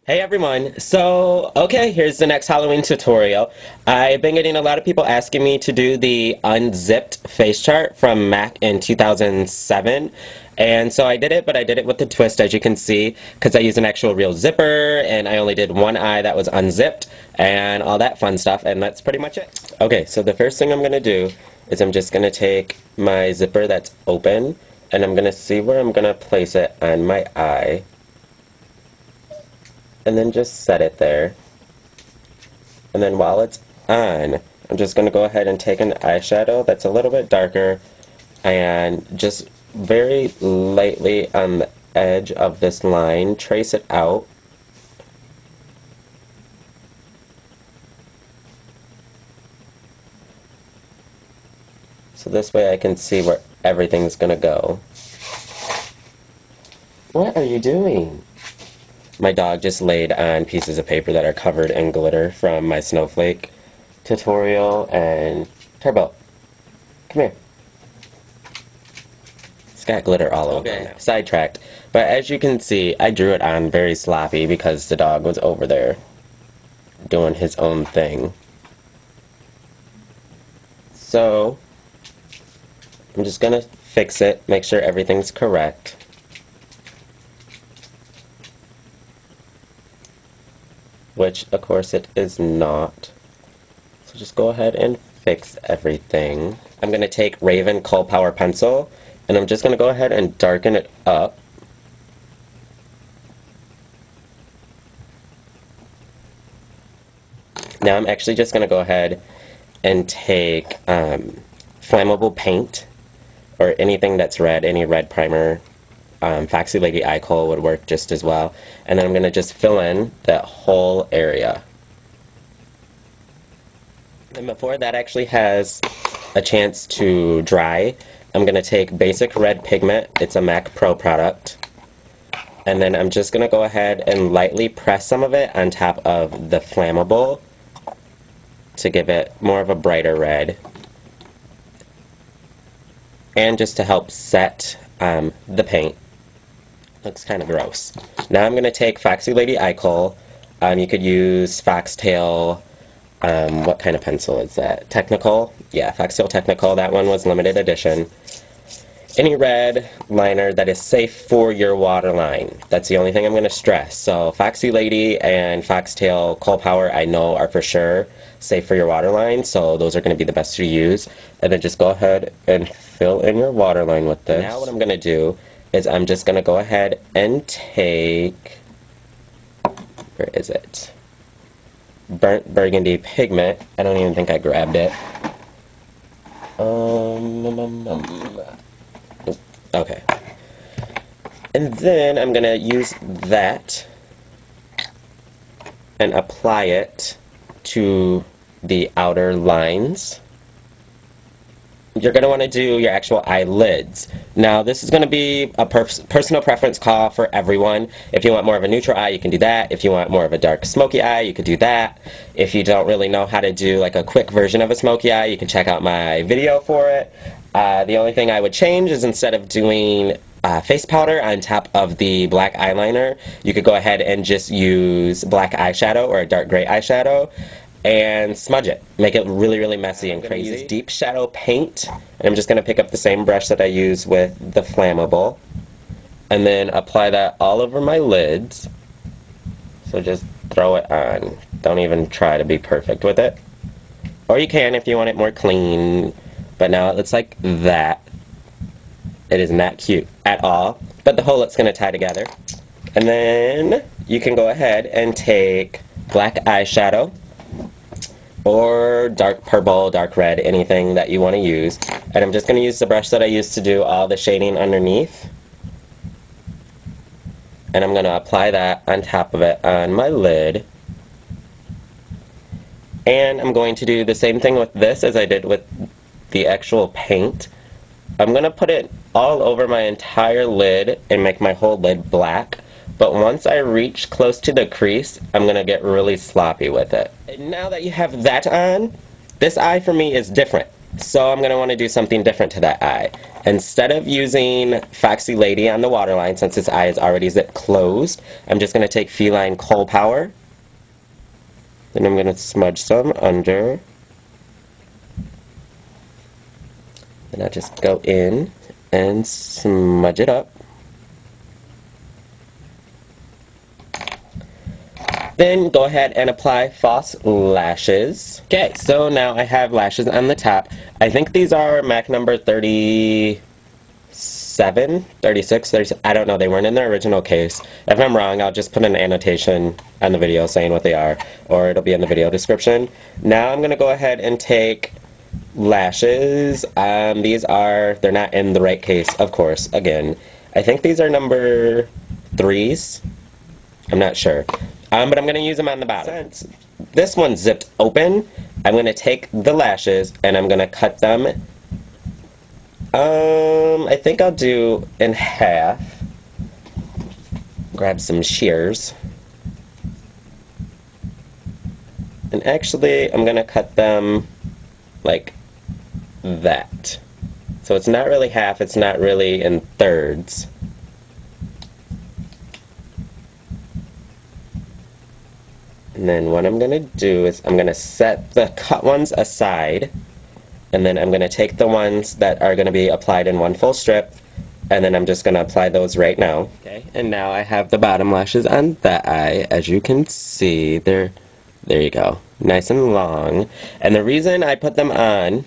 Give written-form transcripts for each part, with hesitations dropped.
Hey everyone, so okay, here's the next Halloween tutorial. I've been getting a lot of people asking me to do the Unzipped face chart from Mac in 2007, and so I did it, but I did it with the twist, as you can see, because I used an actual real zipper, and I only did one eye that was unzipped, and all that fun stuff, and that's pretty much it. Okay, so the first thing I'm going to do is I'm just going to take my zipper that's open, and I'm going to see where I'm going to place it on my eye. And then just set it there. And then while it's on, I'm just going to go ahead and take an eyeshadow that's a little bit darker and just very lightly on the edge of this line, trace it out. So this way I can see where everything's going to go. What are you doing? My dog just laid on pieces of paper that are covered in glitter from my snowflake tutorial, and Turbo, come here. It's got glitter all over now. Sidetracked. But as you can see, I drew it on very sloppy because the dog was over there doing his own thing. So, I'm just gonna fix it, make sure everything's correct. Which, of course, it is not. So just go ahead and fix everything. I'm going to take Raven Kohl Power Pencil, and I'm just going to go ahead and darken it up. Now I'm actually just going to go ahead and take flammable paint, or anything that's red, any red primer. Foxy Lady Eye Kohl would work just as well. And then I'm going to just fill in that whole area. And before that actually has a chance to dry, I'm going to take basic red pigment. It's a Mac Pro product. And then I'm just going to go ahead and lightly press some of it on top of the flammable to give it more of a brighter red. And just to help set the paint. Looks kind of gross. Now I'm going to take Foxy Lady Eye Kohl. You could use Foxtail, what kind of pencil is that? Technical? Yeah, Foxtail Technical. That one was limited edition. Any red liner that is safe for your waterline. That's the only thing I'm going to stress. So Foxy Lady and Foxtail Kohl Power I know are for sure safe for your waterline, so those are going to be the best to use. And then just go ahead and fill in your waterline with this. Now what I'm going to do is I'm just going to go ahead and take, where is it? Burnt Burgundy pigment. I don't even think I grabbed it. Okay. And then I'm going to use that and apply it to the outer lines. You're going to want to do your actual eyelids. Now this is going to be a personal preference call for everyone. If you want more of a neutral eye, you can do that. If you want more of a dark smoky eye, you could do that. If you don't really know how to do like a quick version of a smoky eye, you can check out my video for it. The only thing I would change is instead of doing face powder on top of the black eyeliner, you could go ahead and just use black eyeshadow or a dark gray eyeshadow and smudge it. Make it really, really messy and crazy. Use deep shadow paint, and I'm just going to pick up the same brush that I use with the flammable, and then apply that all over my lids. So just throw it on. Don't even try to be perfect with it. Or you can if you want it more clean, but now it looks like that. It is not cute at all, but the whole look's going to tie together. And then you can go ahead and take black eyeshadow, or dark purple, dark red, anything that you want to use. And I'm just going to use the brush that I used to do all the shading underneath. And I'm going to apply that on top of it on my lid. And I'm going to do the same thing with this as I did with the actual paint. I'm going to put it all over my entire lid and make my whole lid black. But once I reach close to the crease, I'm going to get really sloppy with it. And now that you have that on, this eye for me is different. So I'm going to want to do something different to that eye. instead of using Foxy Lady on the waterline, since this eye is already zip closed, I'm just going to take Feline Coal Power. Then I'm going to smudge some under. Then I'll just go in and smudge it up. Then go ahead and apply false lashes. Okay, so now I have lashes on the top. I think these are MAC number 37, 36, 37, I don't know, they weren't in their original case. If I'm wrong, I'll just put an annotation on the video saying what they are, or it'll be in the video description. Now I'm going to go ahead and take lashes. They're not in the right case, of course, again. I think these are number 3s. I'm not sure. But I'm going to use them on the bottom. Since this one's zipped open, I'm going to take the lashes and I'm going to cut them. I think I'll do in half. Grab some shears. And actually, I'm going to cut them like that. So it's not really half, it's not really in thirds. And then what I'm going to do is I'm going to set the cut ones aside, and then I'm going to take the ones that are going to be applied in one full strip, and then I'm just going to apply those right now. Okay, and now I have the bottom lashes on that eye. As you can see, there you go. Nice and long. And the reason I put them on,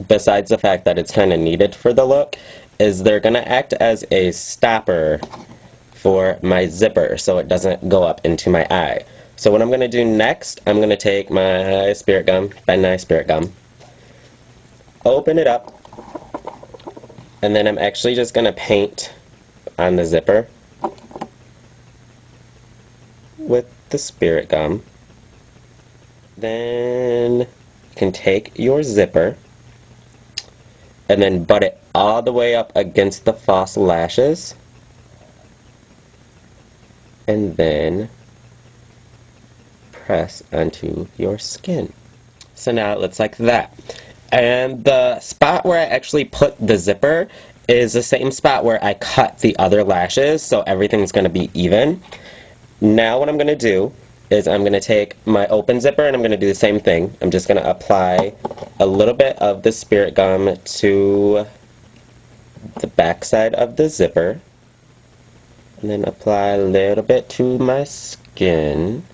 besides the fact that it's kind of needed for the look, is they're going to act as a stopper for my zipper so it doesn't go up into my eye. So what I'm going to do next, I'm going to take my spirit gum, Ben Nye spirit gum, open it up, and then I'm actually just going to paint on the zipper with the spirit gum. Then you can take your zipper and then butt it all the way up against the false lashes. And then press onto your skin. So now it looks like that. And the spot where I actually put the zipper is the same spot where I cut the other lashes, so everything's going to be even. Now what I'm going to do is I'm going to take my open zipper and I'm going to do the same thing. I'm just going to apply a little bit of the spirit gum to the back side of the zipper. And then apply a little bit to my skin.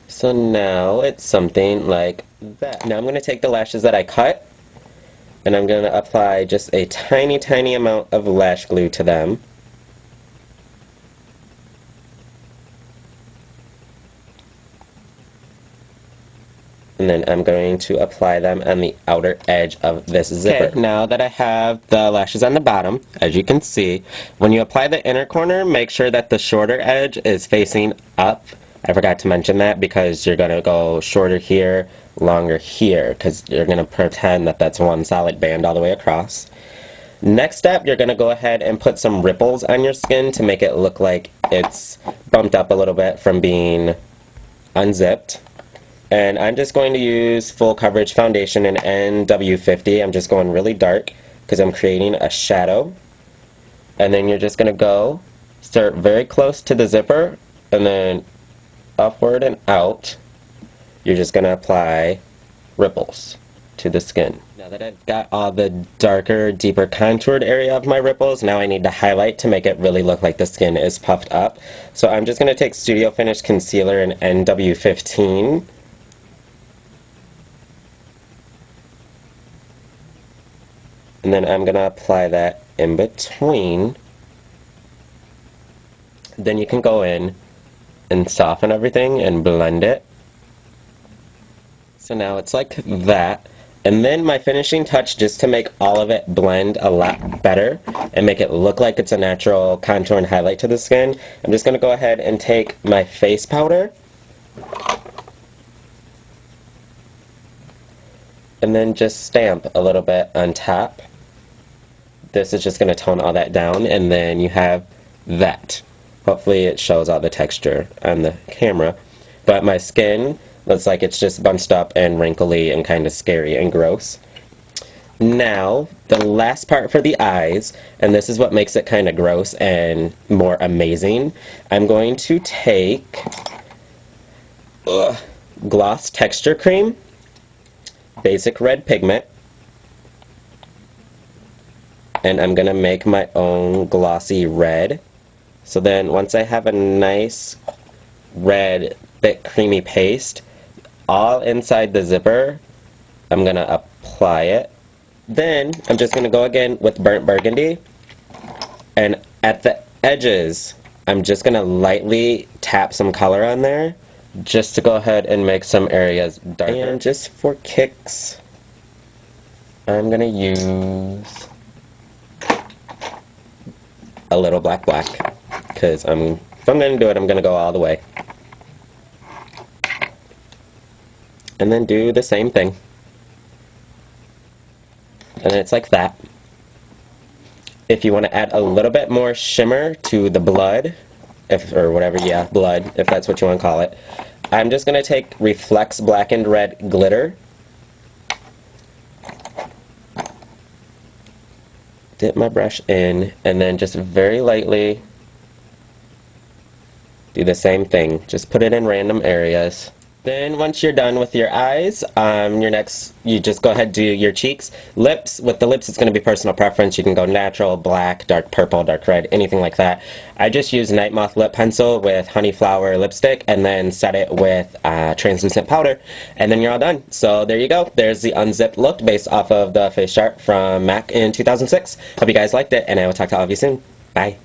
So now it's something like that. Now I'm going to take the lashes that I cut and I'm going to apply just a tiny, tiny amount of lash glue to them. And then I'm going to apply them on the outer edge of this zipper. Okay, now that I have the lashes on the bottom, as you can see, when you apply the inner corner, make sure that the shorter edge is facing up. I forgot to mention that because you're going to go shorter here, longer here, because you're going to pretend that that's one solid band all the way across. Next step, you're going to go ahead and put some ripples on your skin to make it look like it's bumped up a little bit from being unzipped. And I'm just going to use full coverage foundation in NW50. I'm just going really dark because I'm creating a shadow. And then you're just going to start very close to the zipper, and then upward and out, you're just going to apply ripples to the skin. Now that I've got all the darker, deeper contoured area of my ripples, now I need to highlight to make it really look like the skin is puffed up. So I'm just going to take Studio Finish Concealer in NW15. And then I'm going to apply that in between. Then you can go in and soften everything and blend it. So now it's like that. And then my finishing touch, just to make all of it blend a lot better and make it look like it's a natural contour and highlight to the skin, I'm just going to go ahead and take my face powder and then just stamp a little bit on top. This is just going to tone all that down, and then you have that. Hopefully it shows all the texture on the camera. But my skin Looks like it's just bunched up and wrinkly and kind of scary and gross. Now, the last part for the eyes, and this is what makes it kind of gross and more amazing. I'm going to take gloss texture cream, basic red pigment, and I'm gonna make my own glossy red. So then once I have a nice red, thick, creamy paste, all inside the zipper, I'm gonna apply it. Then I'm just gonna go again with burnt burgundy, and at the edges, I'm just gonna lightly tap some color on there, just to go ahead and make some areas darker. And just for kicks, I'm gonna use a little black, because if I'm gonna do it, I'm gonna go all the way. And then do the same thing. And it's like that. If you want to add a little bit more shimmer to the blood, or whatever, yeah, blood, if that's what you want to call it, I'm just going to take Reflex Black and Red Glitter, dip my brush in, and then just very lightly do the same thing. Just put it in random areas. Then once you're done with your eyes, you just go ahead and do your cheeks. Lips, with the lips it's going to be personal preference. You can go natural, black, dark purple, dark red, anything like that. I just use Night Moth lip pencil with honey flower lipstick and then set it with translucent powder, and then you're all done. So there you go. There's the unzipped look based off of the face chart from MAC in 2006. Hope you guys liked it, and I will talk to all of you soon. Bye.